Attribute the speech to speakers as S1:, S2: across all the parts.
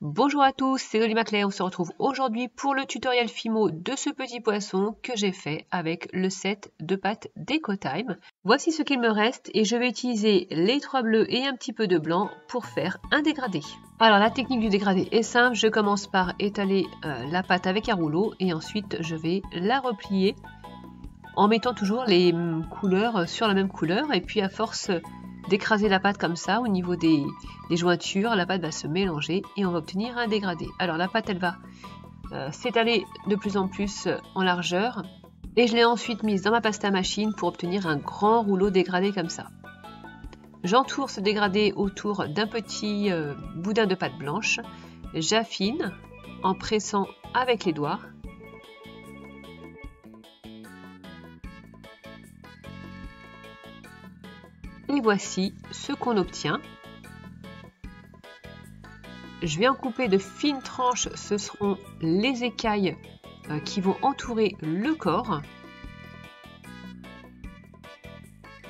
S1: Bonjour à tous, c'est Dolly Maclay. On se retrouve aujourd'hui pour le tutoriel Fimo de ce petit poisson que j'ai fait avec le set de pâte Decotime. Voici ce qu'il me reste et je vais utiliser les 3 bleus et un petit peu de blanc pour faire un dégradé. Alors la technique du dégradé est simple, je commence par étaler la pâte avec un rouleau et ensuite je vais la replier en mettant toujours les couleurs sur la même couleur et puis à force d'écraser la pâte comme ça au niveau des jointures, la pâte va se mélanger et on va obtenir un dégradé. Alors la pâte elle va s'étaler de plus en plus en largeur et je l'ai ensuite mise dans ma pasta machine pour obtenir un grand rouleau dégradé comme ça. J'entoure ce dégradé autour d'un petit boudin de pâte blanche, j'affine en pressant avec les doigts. Et voici ce qu'on obtient. Je vais en couper de fines tranches, ce seront les écailles qui vont entourer le corps.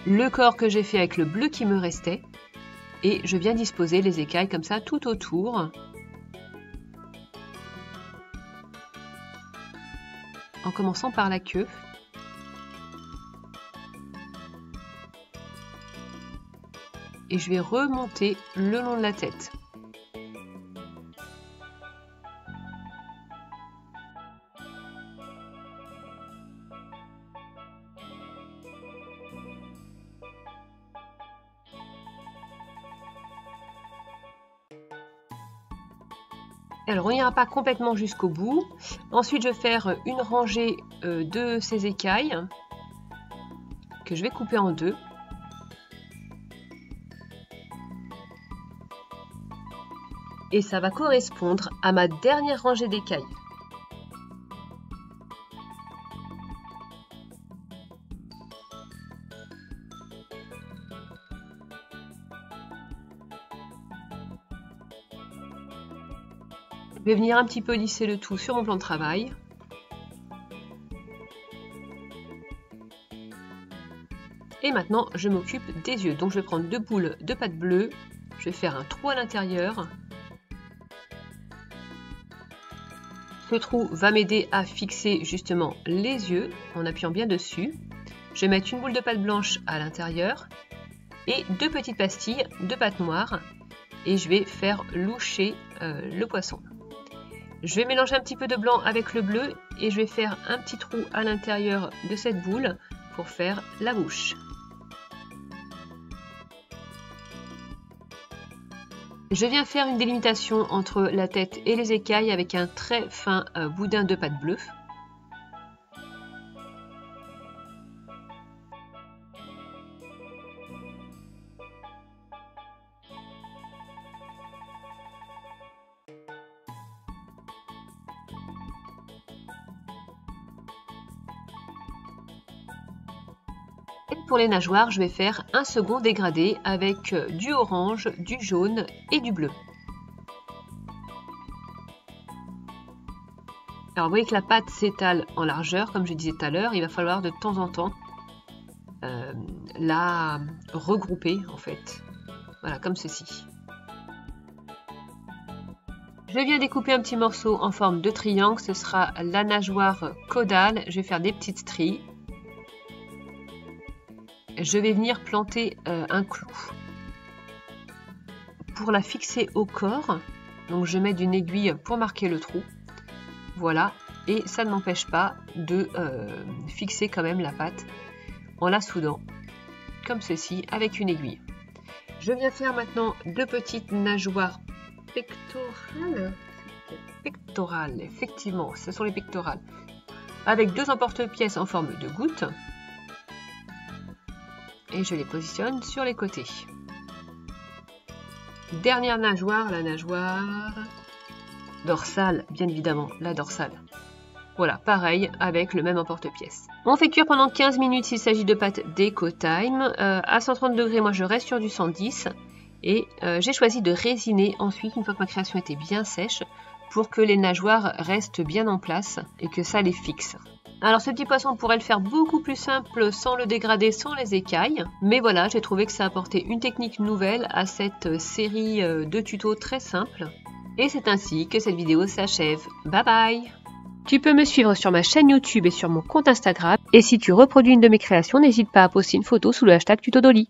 S1: Le corps que j'ai fait avec le bleu qui me restait. Et je viens disposer les écailles comme ça tout autour. En commençant par la queue. Et je vais remonter le long de la tête. Alors on n'ira pas complètement jusqu'au bout. Ensuite je vais faire une rangée de ces écailles que je vais couper en deux. Et ça va correspondre à ma dernière rangée d'écailles. Je vais venir un petit peu lisser le tout sur mon plan de travail. Et maintenant, je m'occupe des yeux. Donc je vais prendre 2 boules de pâte bleue. Je vais faire un trou à l'intérieur. Ce trou va m'aider à fixer justement les yeux en appuyant bien dessus. Je vais mettre une boule de pâte blanche à l'intérieur et 2 petites pastilles de pâte noire et je vais faire loucher le poisson. Je vais mélanger un petit peu de blanc avec le bleu et je vais faire un petit trou à l'intérieur de cette boule pour faire la bouche. Je viens faire une délimitation entre la tête et les écailles avec un très fin boudin de pâte bleue. Et pour les nageoires, je vais faire un second dégradé avec du orange, du jaune et du bleu. Alors vous voyez que la pâte s'étale en largeur, comme je disais tout à l'heure, il va falloir de temps en temps la regrouper en fait. Voilà, comme ceci. Je viens découper un petit morceau en forme de triangle, ce sera la nageoire caudale, je vais faire des petites stries. Je vais venir planter un clou pour la fixer au corps. Donc je mets une aiguille pour marquer le trou. Voilà, et ça ne m'empêche pas de fixer quand même la pâte en la soudant, comme ceci, avec une aiguille. Je viens faire maintenant 2 petites nageoires pectorales. Pectorales, effectivement, ce sont les pectorales. Avec 2 emporte-pièces en forme de goutte. Et je les positionne sur les côtés. Dernière nageoire, la nageoire dorsale, bien évidemment, la dorsale. Voilà, pareil, avec le même emporte-pièce. On fait cuire pendant 15 minutes s'il s'agit de pâte Decotime. À 130 degrés, moi je reste sur du 110. Et j'ai choisi de résiner ensuite, une fois que ma création était bien sèche, pour que les nageoires restent bien en place et que ça les fixe. Alors ce petit poisson, on pourrait le faire beaucoup plus simple sans le dégrader, sans les écailles. Mais voilà, j'ai trouvé que ça apportait une technique nouvelle à cette série de tutos très simples. Et c'est ainsi que cette vidéo s'achève. Bye bye! Tu peux me suivre sur ma chaîne YouTube et sur mon compte Instagram. Et si tu reproduis une de mes créations, n'hésite pas à poster une photo sous le hashtag TutoDolly.